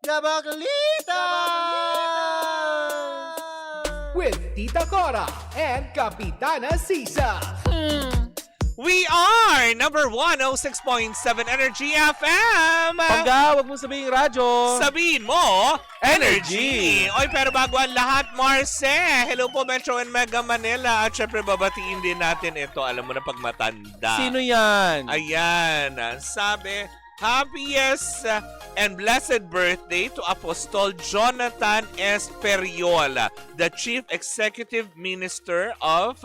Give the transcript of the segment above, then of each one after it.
Kabaklitas! With Tita Cora and Kapitana Sisa. We are number 106.7 Energy FM. Pagka, wag mo sabihin radyo. Sabihin mo, Energy. Oy, pero bago ang lahat, Marce. Hello po, Metro and Mega Manila. At syempre, babatiin din natin ito. Alam mo na pag matanda. Sino yan? Ayan. Sabi, happiest and blessed birthday to Apostol Jonathan S. Periola, the Chief Executive Minister of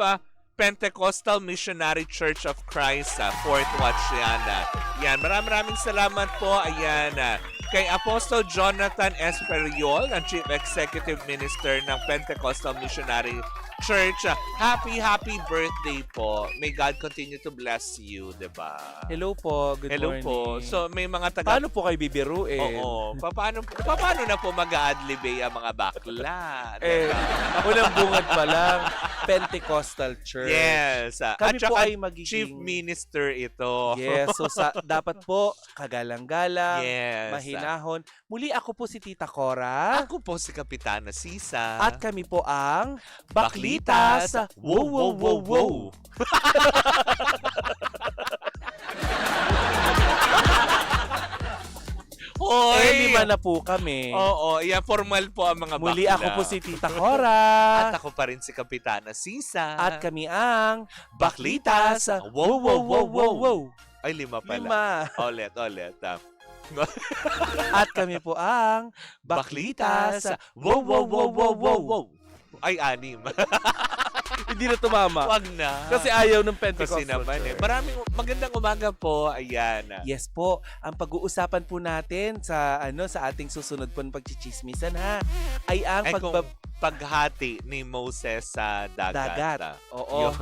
Pentecostal Missionary Church of Christ, Fort Watch yan. Yan, maraming salamat po. Ayan, kay Apostle Jonathan S. Periol, ang Chief Executive Minister ng Pentecostal Missionary Church. Happy birthday po. May God continue to bless you, diba? Hello po, good Hello morning. po. So, may mga taga... Paano po kayo bibiruin? Oo. Paano na po mag-a-adlibe ang mga bakla? Eh, unang bungad pa lang, Pentecostal Church. Yes. Kami At po saka ay magiging... Chief Minister ito. Yes, so dapat po kagalang-galang, Yes. mahinahon. Muli ako po si Tita Cora. Ako po si Kapitana Sisa. At kami po ang Baklitas. Wow, wow, wow, wow. Hoy! Lima na po kami. Oo, yeah, formal po ang mga bakla. Muli ako po si Tita Cora. At ako pa rin si Kapitana Sisa. At kami ang Baklitas. Wow, wow, wow, wow, wow. Ay, 5 pala. 5. Ulit. At kami po ang Baklitas. Wow, wow, wow, wow, wow, wow. Ay, 6. Hindi na tumama. Wag na. Kasi ayaw ng Pentecostal Kasi naman Church. Maraming magandang umaga po. Ayan. Yes po, ang pag-uusapan po natin sa sa ating susunod po ng pagchichismisan ay ang Kung paghati ni Moses sa dagat. dagat. Oo.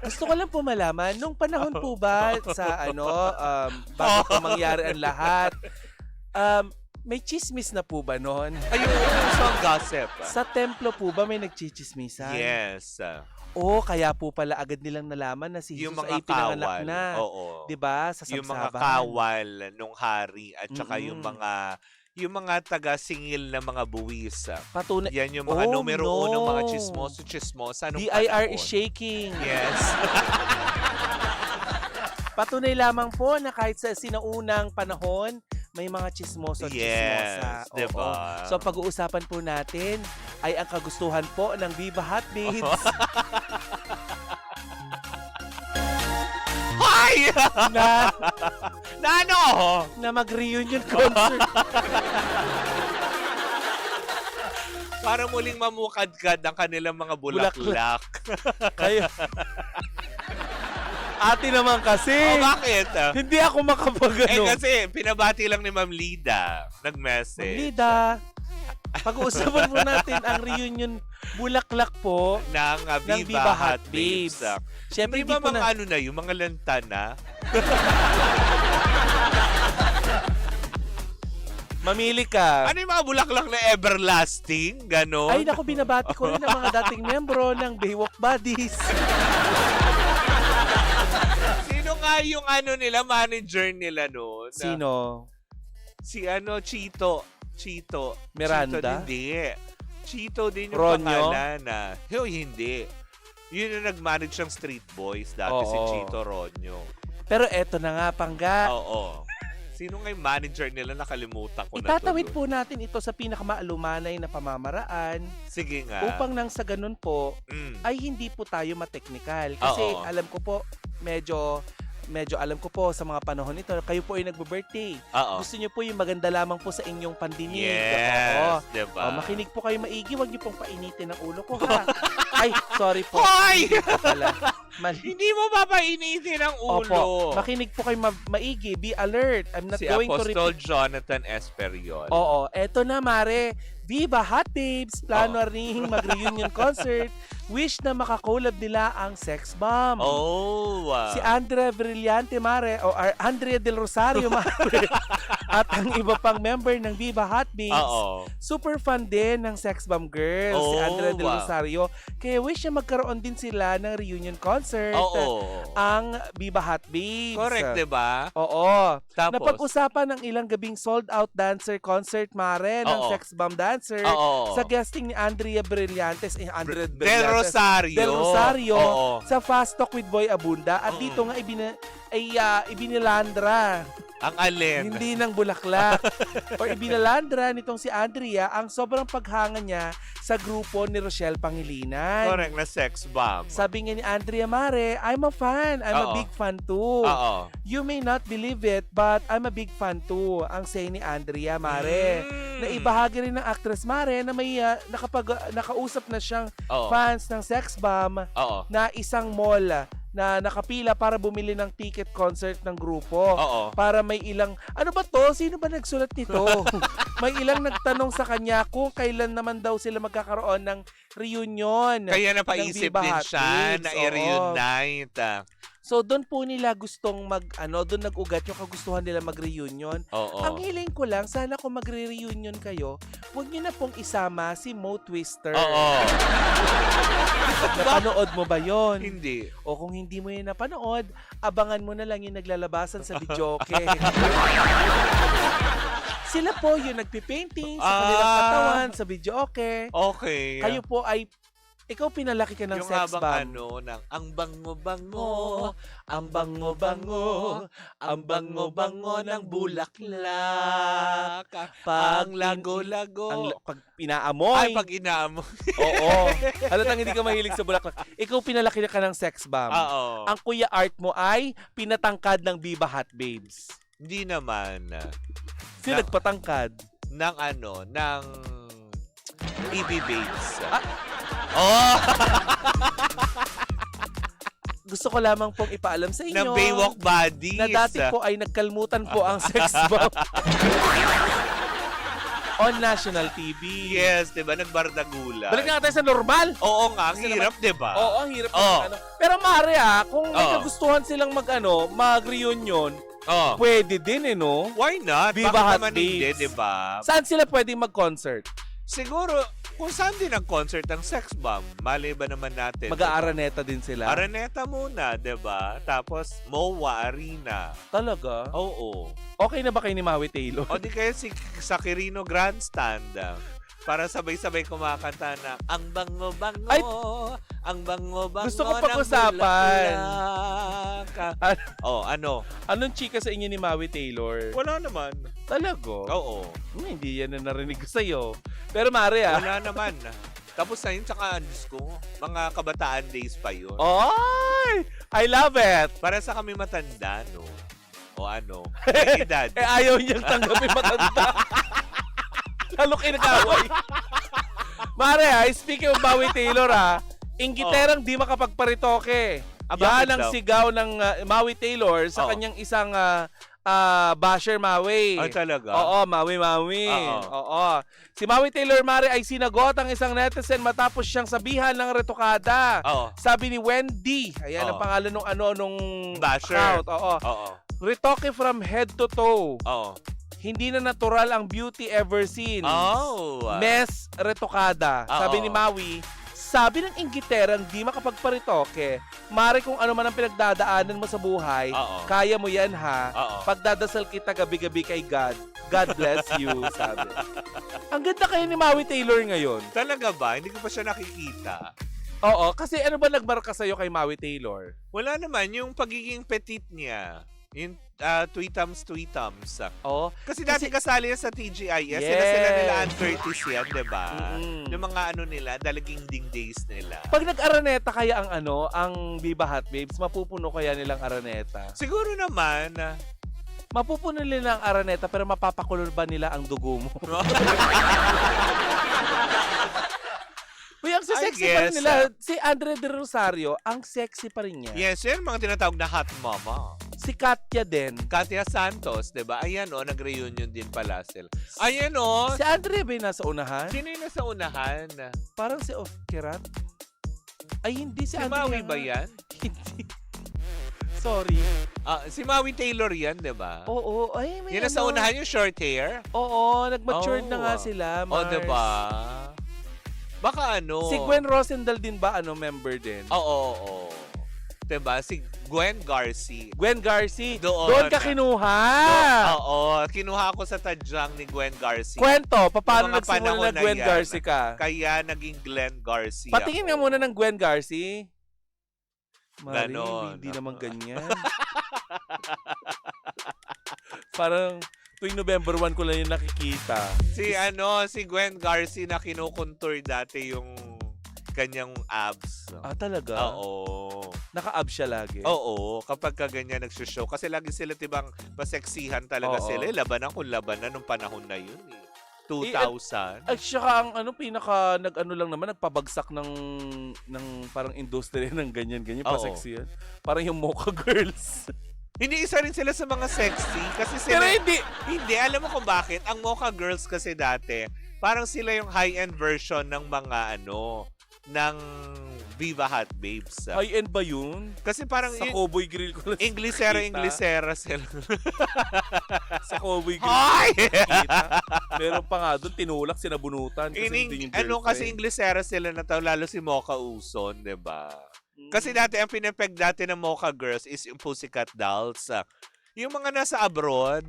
Gusto ko lang po malaman, nung panahon po ba sa bago po mangyari ang lahat, may chismis na po ba noon? Ayun, so ang gossip. Sa templo po ba may nagchichismisan? Yes. O kaya po pala agad nilang nalaman na si Yung Jesus mga ay pinanganak kawal. na. Oo. 'Di ba? Sa Yung mga sabsaban. kawal nung hari at saka Mm-mm. yung mga taga-singil na mga buwis. Patunay. Yan yung mga Oh, numero no. unong mga chismosa nung BIR is panahon. shaking. Yes. Patunay lamang po na kahit sa sinaunang panahon, may mga chismoso at chismosa. Yes, diba? Oo. So, pag-uusapan po natin ay ang kagustuhan po ng Viva Hot Babes Hi! na, Na ano? na mag-reunion concert. Para muling mamukadkad ang kanilang mga bulaklak. Kayo. Ate naman kasi. Oh, bakit? Hindi ako makapagano. Kasi pinabati lang ni Ma'am Lida. Nag-message. Lida, pag-uusapan po natin ang reunion bulaklak po Ng ng Viva Hot Babes. Siyempre, Hindi ba hindi po mga na... ano na yung mga lantana? Mamili ka. Ano yung mga bulaklak na everlasting? Ganon? Ay, naku, binabati ko rin ang mga dating membro ng Baywalk Buddies. Sino nga yung manager nila noon? Sino? Si Chito. Chito Miranda? hindi. Chito din yung Ronyo? pangalan. Hindi. Yun yung nag-manage ng Street Boys dati, Oo. si Chito Ronyo. Pero eto na nga, Pangga. Oo. Sino nga yung manager nila? Nakalimutan ko na Itatawid to. po natin ito sa pinakamaalumanay na pamamaraan Sige nga. upang nang sa ganun po ay hindi po tayo mateknikal. Kasi Oo. alam ko po, medyo alam ko po sa mga panahon ito, kayo po ay nagbe-birthday. Oo. Gusto niyo po yung maganda lamang po sa inyong pandinig. Yes, Oo. diba? Makinig po kayo maigi, wag niyo pong painitin ang ulo ko ha. Ay, sorry po. Hoy! Hindi po pala. Mali. Hindi mo papainitin ang ulo. Opo. Makinig po kayo maigi. Be alert. I'm not Si going to Apostol repeat. Jonathan S. Periol. Oo. Eto na, Mare. Viva Hot Babes! Plano ring mag-reunion concert. Wish na makakolab nila ang Sex Bomb. Oh. Si Andrea Brillante, Mare, o Andrea Del Rosario, Mare, At ang iba pang member ng Viva Hot Babes, Oo. super fan din ng Sex Bomb Girls, si Oh, Andrea Del wow. Rosario. Kaya wish niya magkaroon din sila ng reunion concert. Oo. Ang Viva Hot Babes. Correct, diba? Oo. Tapos? Napag-usapan ng ilang gabing sold-out dancer concert, Mare, ng Oo. Sex Bomb Dancer Oo. sa guesting ni Andrea Brillantes. Andrea Del Brillantes. Rosario. Del Rosario Oo. sa Fast Talk with Boy Abunda. At dito nga ibinilandra. Ang alin. Hindi ng bulaklak. O ibinalandra nitong si Andrea ang sobrang paghanga niya sa grupo ni Rochelle Pangilinan. Correct na sex bomb. Sabi nga ni Andrea Mare, I'm a fan. I'm a Oo. big fan too. Oo. You may not believe it, but I'm a big fan too. Ang say ni Andrea Mare. Mm. Na ibahagi rin ng actress Mare na may nakausap na siyang Oo. fans ng Sex Bomb Oo. na isang mall na nakapila para bumili ng ticket concert ng grupo. Oo. Para may ilang, ano ba to? Sino ba nagsulat nito? May ilang nagtanong sa kanya kung kailan naman daw sila magkakaroon ng reunion. Kaya ng napaisip Viva din Hot siya Babes. na Oo. i-reunite. So doon po nila gustong doon nag-ugat yung kagustuhan nila mag-reunion. Oo. Ang hiling ko lang, sana kung magre-reunion kayo, huwag niyo na pong isama si Mo Twister. Oo. Napanood mo ba yon? Hindi. O kung hindi mo yun napanood, abangan mo na lang yung naglalabasan sa videoke. Sila po yung nagpipainting sa kanilang katawan sa videoke. Okay. Kayo po ay, ikaw pinalaki ka ng yung sex habang bomb. ng ang bango-bango, ang bango-bango, ang bango-bango ng bulaklak, ang lago-lago. Pag pinaamoy. Ay, pag inaamoy. Oo. Halatang hindi ka mahilig sa bulaklak. Ikaw pinalaki ka ng sex bomb. Oo. Ang kuya art mo ay pinatangkad ng Viva Hot Babes. Hindi naman. Sino nagpatangkad? Ng ng EB Babes. Oh! Gusto ko lamang pong ipaalam sa inyo Ng Baywalk Buddies. na dati po ay nagkalmutan po ang sex bomb on national TV. Yes, diba? Nagbardagulan. Balik na tayo sa normal. Oo nga, ang Kasi hirap, diba? Oo, ang hirap. Oo. Pero mare kung may Oo. kagustuhan silang mag-reunion, Oo. pwede din no? Why not? Viva Bakit Hot naman hindi, Babes. diba? Saan sila pwedeng mag-concert? Siguro, kung saan din ang concert ng Sex Bomb, malay ba naman natin? Mag-aaraneta din sila. Araneta muna, diba? Tapos, MOA Arena. Talaga? Oo. Okay na ba kayo ni Maui Taylor? O di kaya sa Quirino Grandstand. Para sabay-sabay kumakanta na ang bango-bango, Ay! ang bango-bango Gusto ko ng pag-usapan. bulaklak. Ano? Anong chika sa inyo ni Maui Taylor? Wala naman. Talaga? Oo. Hindi yan na narinig ko sa'yo. Pero Mare Wala naman. Tapos na yun, tsaka Diyos ko, mga kabataan days pa yun. Ay! I love it! Para sa kami matanda, no? O ano? May edad. Ayaw niyang tanggapin matanda. Lalo kinakaway. Mare speaking of Maui Taylor inggiterang di makapagparitoke. Bakit Yan ang daw? sigaw ng Maui Taylor sa kanyang isang basher Maui. Ay, talaga? Oo, Maui. Oo. Si Maui Taylor Mare ay sinagot ang isang netizen matapos siyang sabihan ng retokada. Oo. Sabi ni Wendy, ayan ang Oo. pangalan nung Basher. account. Oo. Oo. Retoke from head to toe. Oo. Hindi na natural ang beauty ever seen. Oh. Mes retokada. Oo. Sabi ni Maui, sabi ng inggiterang di makapagparitoke, mare kung ano man ang pinagdadaanan mo sa buhay, Oo. kaya mo yan ha. Oo. Pagdadasal kita gabi-gabi kay God. God bless you, sabi. Ang ganda kayo ni Maui Taylor ngayon. Talaga ba? Hindi ko pa siya nakikita. Oo, kasi ano ba nagmarka sa'yo kay Maui Taylor? Wala naman. Yung pagiging petite niya. Yung tweetums. Oo. Kasi dati kasali yan sa TGIS. Yes. Sila nila Ann Curtis yan, diba? Mm-mm. Yung mga nila, dalaging ding days nila. Pag nag-araneta kaya ang Viva Hot Babes, mapupuno kaya nilang araneta? Siguro naman. Mapupuno nila ang araneta pero mapapakulor ba nila ang dugo mo? Uy, ang sexy pa rin guess, nila. Si Andrea Del Rosario, ang sexy pa rin niya. Yes, yan mga tinatawag na hot mama. Si Katya din. Katia Santos, diba? Ayan nag-reunion din pala sila. Ayan Si Andrea ba yung nasa unahan? Sino yung nasa unahan? Parang si Kirat? Ay, hindi si Si Andrea. Maui ba nga. yan? Hindi. Sorry. Si Maui Taylor yan, di ba? Oo. Ay, may Yan ang sa unahan yung short hair? Oo, nag-matured na nga sila, Oh, Mars. di ba? Baka ano? Si Gwen Rosendahl din ba, member din? Oo. Diba? Si Gwen Garcia. Gwen Garcia. Doon. Doon ka kinuha. Oo. Kinuha ko sa tadyang ni Gwen Garcia. Kwento, paano Mga nagsimula panahon na na Gwen yan. Garcia ka? Kaya naging Glenn Garcia. Patingin nga muna ng Gwen Garcia. Marie, Ganon. hindi naman ganyan. Parang tuwing November 1 ko lang yung nakikita. Si Gwen Garcia na kinukontour dati yung kanyang abs. Talaga? Oo. Naka-ab siya lagi? Oo, kapag ka ganyan nagsishow. Kasi lagi sila tibang maseksihan talaga Oo. sila. Labanan kung labanan nung panahon na yun. 2000. At saka ang pinaka lang naman nagpabagsak ng parang industriya ng ganyan-ganyan Oo. paseksiyan. Parang yung Mocha Girls. Hindi isa rin sila sa mga sexy. Kasi sila... Pero hindi. Hindi, alam mo kung bakit? Ang Mocha Girls kasi dati, parang sila yung high-end version ng mga ng Viva Hot Babes. High-end ba yun? Kasi parang Sa Cowboy Grill ko lang Inglesera sila. Sa Cowboy Grill Hoy! kita. Meron pa nga doon, tinulak, sinabunutan. Kasi hindi yung Kasi girlfriend. Inglesera sila na tao, lalo si Mocha Uson, di ba? Kasi dati, ang pinapeg dati ng Mocha Girls is yung Pussycat Dolls. Yung mga nasa abroad,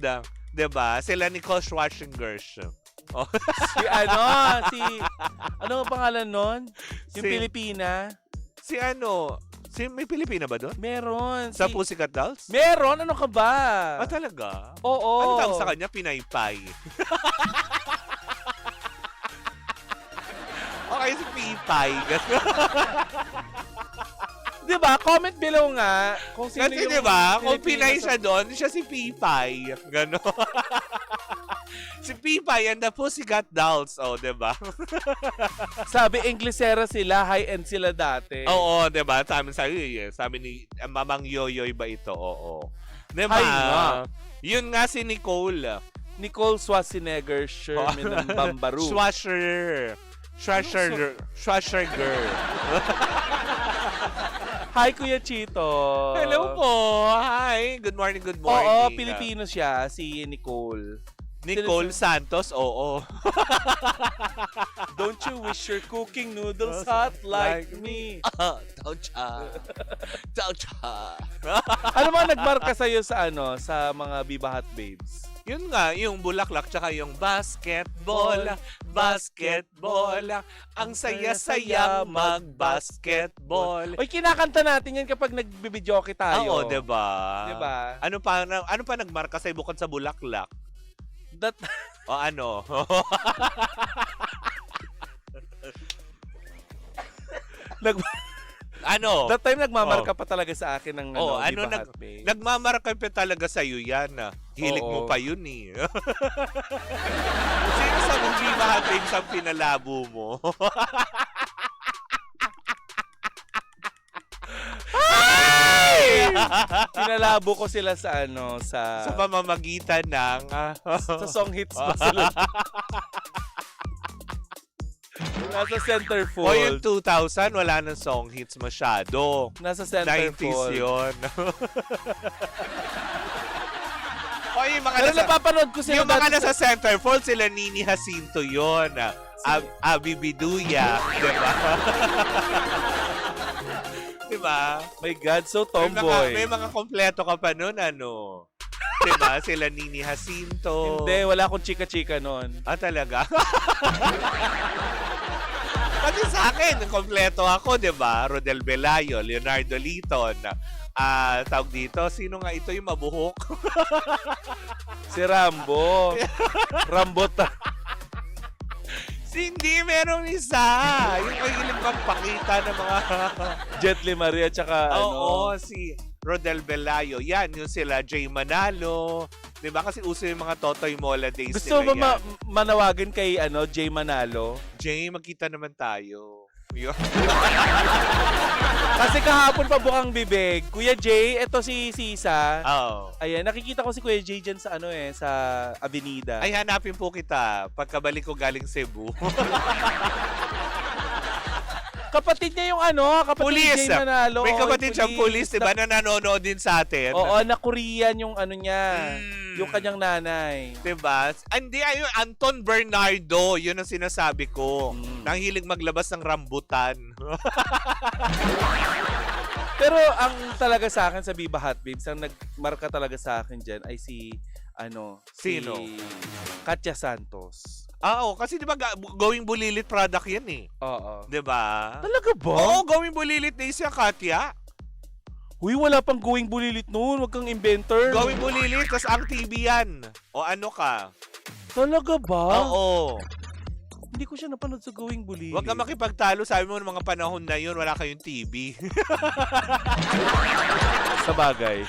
di ba? Sila Nicole Schwarzenegger. Ano ang pangalan nun? Yung Si- Pilipina? May Pilipina ba doon? Meron. Sa Pussycat Dolls? Meron? Ano ka ba? Talaga? Oo. Ano tawag sa kanya? Pinaypay. Okay, si Pipay. Diba? Comment below nga kung sino Kasi yung diba, kung Pilipina Pinay sa- siya doon, siya si Pipay. Gano'n. Si Pipay and the Pussycat Dolls. Diba? Sabi, Inglesera sila, high-end sila dati. Oo, diba? Sabi ni Mamang Yoyoy ba ito? Oo. Diba? Ay, nga. Yun nga si Nicole. Nicole Schwarzenegger, Sherman ng Bambaru. Schwarzer girl. Hi, Kuya Chito. Hello po. Hi. Good morning, good morning. Oo, Pilipino siya, si Nicole. Nicole Santos, oo. Don't you wish your cooking noodles hot like me? Taucha. Ano ba nagmarka sa'yo sa mga Viva Hot Babes? Yun nga, yung bulaklak tsaka yung basketball. Ang saya-saya mag-basketball. Oy, kinakanta natin yan kapag nagbibidyoke tayo. Oo, diba? Diba? Ano pa nagmarka sa'yo bukod sa bulaklak? That, O ano? Ano? that time nagmamarka pa talaga sa akin ng Viva Hot Babes. Nagmamarka pa talaga sa'yo yan. Hilig mo Oo. pa yun eh. Sino sa mong Viva Hot Babes ang pinalabo mo? Pinalabo ko sila sa Sa pamamagitan ng... sa song hits ba sila? Nasa O yung centerfold. 2000, wala nang song hits masyado. Nasa 90s centerfold. yun. O yung mga Pero nasa... napapanood ko sila Yung mga dati nasa centerfold, sila Nini Jacinto yun. Abi Biduya. Diba? Diba? My God, so May tomboy. mga kompleto ka pa nun, ano? Diba? Sila Nini Jacinto. Hindi, wala akong chika-chika nun. Talaga? Kasi sa akin, kompleto ako, diba? Rodel Belayo, Leonardo Liton. Tawag dito, sino nga ito yung mabuhok? Si Rambo. Hindi, merong isa. Yung mahilig magpakita ng mga... Jet Li Maria, tsaka Oo, si Rodel Belayo. Yan, yung sila Jay Manalo. Diba? Kasi uso yung mga Totoy Mola days Gusto nila mo yan. manawagan kay Jay Manalo? Jay, magkita naman tayo. Yun. Kasi kahapon pa bukang bibig. Kuya Jay, eto si Sisa. Oh. Ayan, nakikita ko si Kuya Jay dyan sa sa Avenida. Ay, hanapin po kita pagkabalik ko galing Cebu. Kapatid niya yung kapatid Pulis. niya yung nanalo. May Oo, kapatid siyang pulis, di ba, na nanonood din sa atin. Oo, na Korean yung niya. Mm. Yung kanyang nanay. Diba? Hindi, ayun, Anton Bernardo, yun ang sinasabi ko. Nang hilig maglabas ng rambutan. Pero ang talaga sa akin sa Viva Hot Babes, ang nagmarka talaga sa akin dyan ay si Sino? Si Katya Santos. Oo, kasi di ba Going Bulilit product yan eh. Oo. Di ba? Talaga ba? Oo, Going Bulilit na siya, Katya. Huy, wala pang Going Bulilit noon. Wag kang inventor. Going Bulilit, tas ang TV yan. O ano ka? Talaga ba? Oo. Hindi ko siya napanood sa Going Bulilit. Huwag kang makipagtalo. Sabi mo ng mga panahon na yun, wala kayong TV. Sa bagay.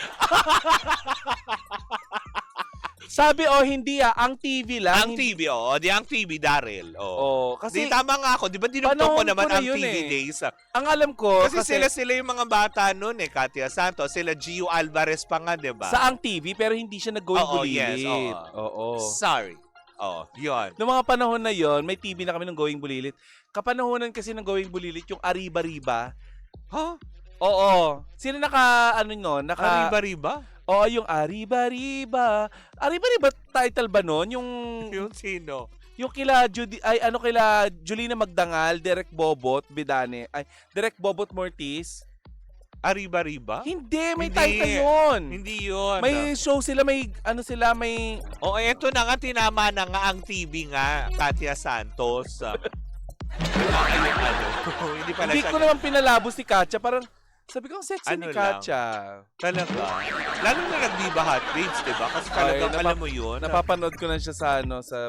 Sabi hindi ang TV lang. Ang TV, oo. Di ang TV, Daryl. Oo. Kasi Di tama nga ako. Di ba dinugtong ko panahon naman ko na ang yun TV eh. days? ang alam ko, Kasi sila yung mga bata noon eh. Katya Santos, sila Gio Alvarez pa nga, di ba? sa ang TV pero hindi siya nag-Going Oo, Bulilit. yes, Oo. Sorry. Oo, yun. Noong mga panahon na yon, may TV na kami ng Going Bulilit. Kapanahonan kasi ng Going Bulilit yung Arriba-Riba. Huh? Oo. Sino naka Arriba-riba? Oo, yung Arriba-Riba. Arriba-Riba title ba nun? Yung sino? Yung kila Julina Magdangal, Derek Bobot, Bidane. Derek Bobot Mortiz. Arriba-riba? Hindi, may Hindi. title yun. Hindi yun. May show sila, may O, eto na nga, tinama na nga ang TV nga, Katya Santos. Hindi pala Hindi siya. ko naman pinalabo si Katya. Parang, sabi ko, ang sexy Ano ni lang? Katya. Talaga. Lalo na nag-Viva Hot Babes, diba? Kasi talagang alam mo yun. Napapanood ko na siya sa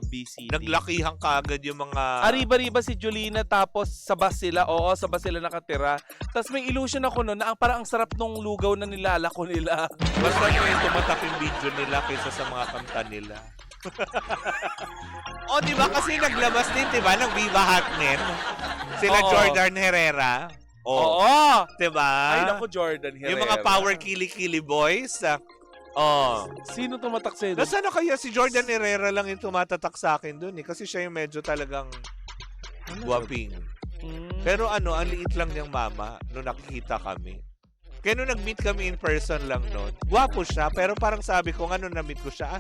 BCD. Naglakihan kagad yung mga... Arriba-riba si Julina, tapos sa bus sila. Oo, sa bus sila nakatira. Tapos may illusion ako noon na parang ang sarap nung lugaw na nilalako nila. Basta yung tumatak yung video nila kaysa sa mga kanta nila. O, di ba? Kasi naglabas din, di ba? Ng Viva Hotnet. Sila Oo. Jordan Herrera. Oo. Di ba? Ay, naku, Jordan Herrera. Yung mga power kili-kili boys. Sino tumatak sa'yo doon? Nasaan na kaya si Jordan Herrera lang yung tumatatak sa akin dun eh. Kasi siya yung medyo talagang guwaping. Pero ang liit lang niyang mama nung nakikita kami. Kaya nung nag-meet kami in person lang nun, gwapo siya, pero parang sabi ko, na-meet ko siya,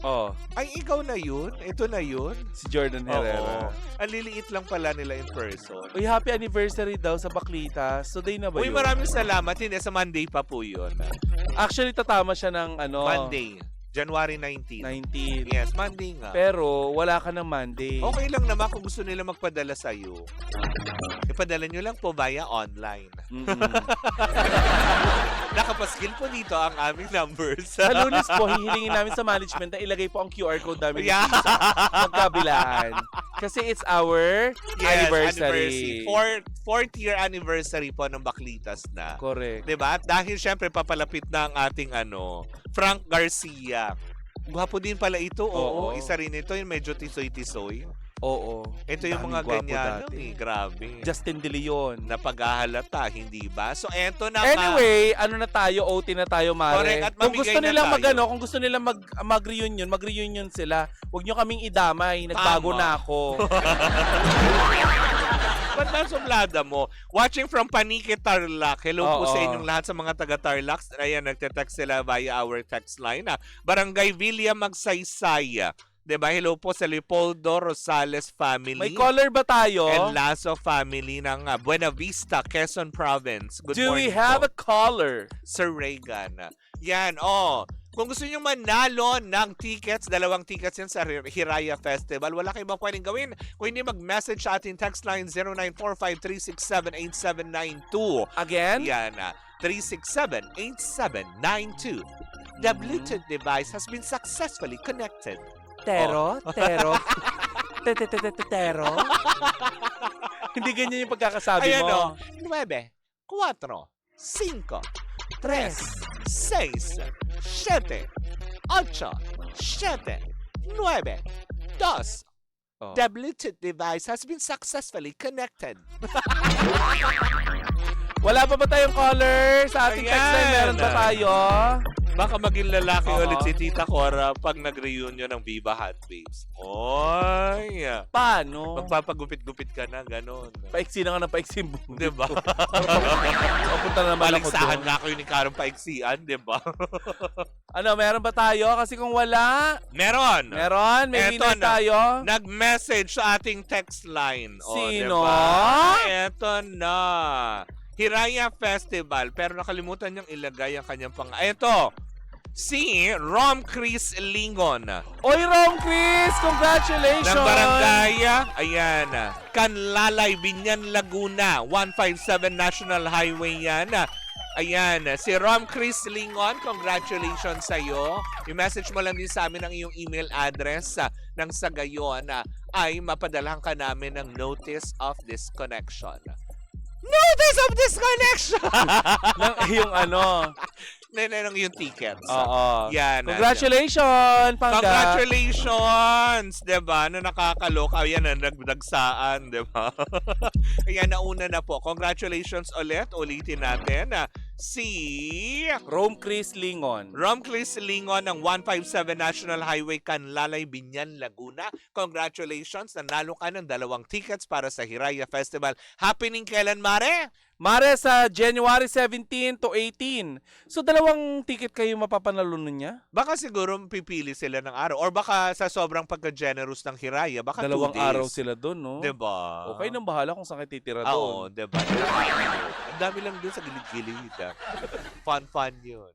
ay, ikaw na yun? Ito na yun? Si Jordan Herrera. Ang liliit lang pala nila in person. Uy, happy anniversary daw sa Baklita. Today na ba Uy, yun? maraming salamat. Hindi, sa Monday pa po yun. Actually, tatama siya ng Monday. January 19. 19. Yes, Monday nga. Pero wala ka ng Monday. Okay lang naman kung gusto nila magpadala sa'yo. Ipadala nyo lang po via online. Nakapaskil po dito ang aming numbers. Sa Lunes po, hihilingin namin sa management na ilagay po ang QR code namin Yeah. sa magkabilaan. Kasi it's our anniversary. Fourth year anniversary po ng Baklitas na. Correct. Diba? At dahil syempre papalapit na ang ating Frank Garcia. Gwapo din pala ito. Oo. Oo. Isa rin ito yung medyo tisoy-tisoy. Oo. Ito yung Daming mga gwapo ganyan. dati. Grabe. Justin De Leon. Na paghahalata, hindi ba? So, eto na nga. Anyway, OT na tayo, Mare. Correct, at Kung mamigay gusto na nilang tayo. kung gusto nilang mag-reunion sila. Huwag nyo kaming idamay. Nagbago Tama. na ako. Ba't ba sublada mo? Watching from Panique, Tarlac. Hello po Oo. sa inyong lahat sa mga taga-Tarlac. Ayan, nagte-text sila via our text line. Barangay Villa Magsaysay. Diba? Hello po sa Leopoldo Rosales family. May caller ba tayo? And Lasso family ng Buena Vista, Quezon Province. Good Do we morning have po. a caller? Sir Reagan. Yan, Kung gusto nyo manalo ng tickets, 2 tickets yan sa Hiraya Festival, wala kayong ibang pwedeng gawin. Kung hindi mag-message sa ating text line 0945-367-8792. Again? Yan, 367-8792. The Bluetooth device has been successfully connected. Tero? Tero? Tero? Hindi ganyan yung pagkakasabi Ayan mo. 9, 4, 5, 3, 6, 7, 8, 7, 9, 2. Oh. The Bluetooth device has been successfully connected. Wala pa ba tayong caller? Sa ating text line, Ayan. meron ba tayo? Baka maging lalaki Oo. ulit si Tita Cora pag nag-reunion ng Viva Hot Babes. Oy! Paano? Magpapagupit-gupit ka na, ganon. Paiksi na nga ng paiksi mo. Diba? Papunta na naman ako Paligsahan doon. nga kayo ni Karong Paiksian, diba? Ano, meron ba tayo? Kasi kung wala, Meron! meron. May Eto winner na. tayo. Nag-message sa ating text line. O, Sino? diba? Eto na. Hiraya Festival. Pero nakalimutan niyang ilagay ang kanyang Eto. Si Rom Chris Lingon. Oy, Rom Chris! Congratulations! Ng barangay, ayan, Canlalay, Binyan, Laguna, 157 National Highway yan. Ayan, si Rom Chris Lingon, congratulations sa iyo. I-message mo lang din sa amin ang iyong email address nang sa gayon ay mapadalhan ka namin ng notice of disconnection. Notice of disconnection! Yung ano. Ng yung tickets. Oo. Yan. Congratulations, Pangga. Congratulations! Diba? Na nakakaloka. Ayan na, nagdagsaan. Diba? Ayan, nauna na po. Congratulations ulit. Ulitin natin. Si Rom Chris Lingon. Rom Chris Lingon ng 157 National Highway, Canlalay, Binyan, Laguna. Congratulations! Nanalo ka ng 2 tickets para sa Hiraya Festival. Happening kailan, Mare? Mare, sa January 17 to 18. So, 2 ticket kayo mapapanalunan niya? Baka siguro pipili sila ng araw. Or baka sa sobrang pagka-generous ng Hiraya, baka 2 2 days. araw sila doon, no? Diba? Okay nang bahala kung saan kayo titira Oo, doon. diba? Ang dami lang doon sa gilid-gilid. Fun yun.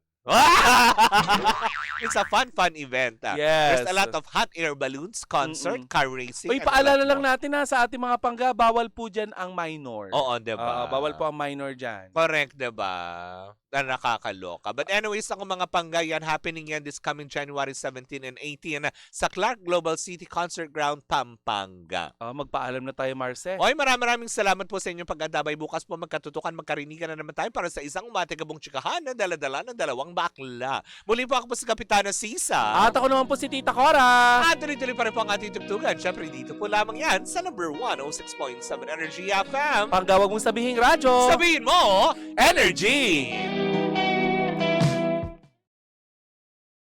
It's a fun event. Yes. There's a lot of hot air balloons, concert, car racing. Uy, and paalala a lot lang more. natin sa ating mga Pangga, bawal po dyan ang minor. Oo, diba? Bawal po ang minor dyan. Correct, diba? Na nakakaloka. But anyways, ang mga panggayan, happening yan this coming January 17 and 18 sa Clark Global City Concert Ground, Pampanga. Magpaalam na tayo, Marce. Oy, maraming salamat po sa inyong pag-andabay. Bukas po magkatutukan, magkarinigan na naman tayo para sa isang umatigabong tsikahan na dala-dala ng 2 bakla. Muli po ako po si Kapitana Sisa. At ako naman po si Tita Cora. At tuloy-tuloy pa rin po ang ating tugtugan. Siyempre, dito po lamang yan sa number 106.7 Energy FM. Pangga, wag mong sabihin radyo. Sabihin mo, Energy!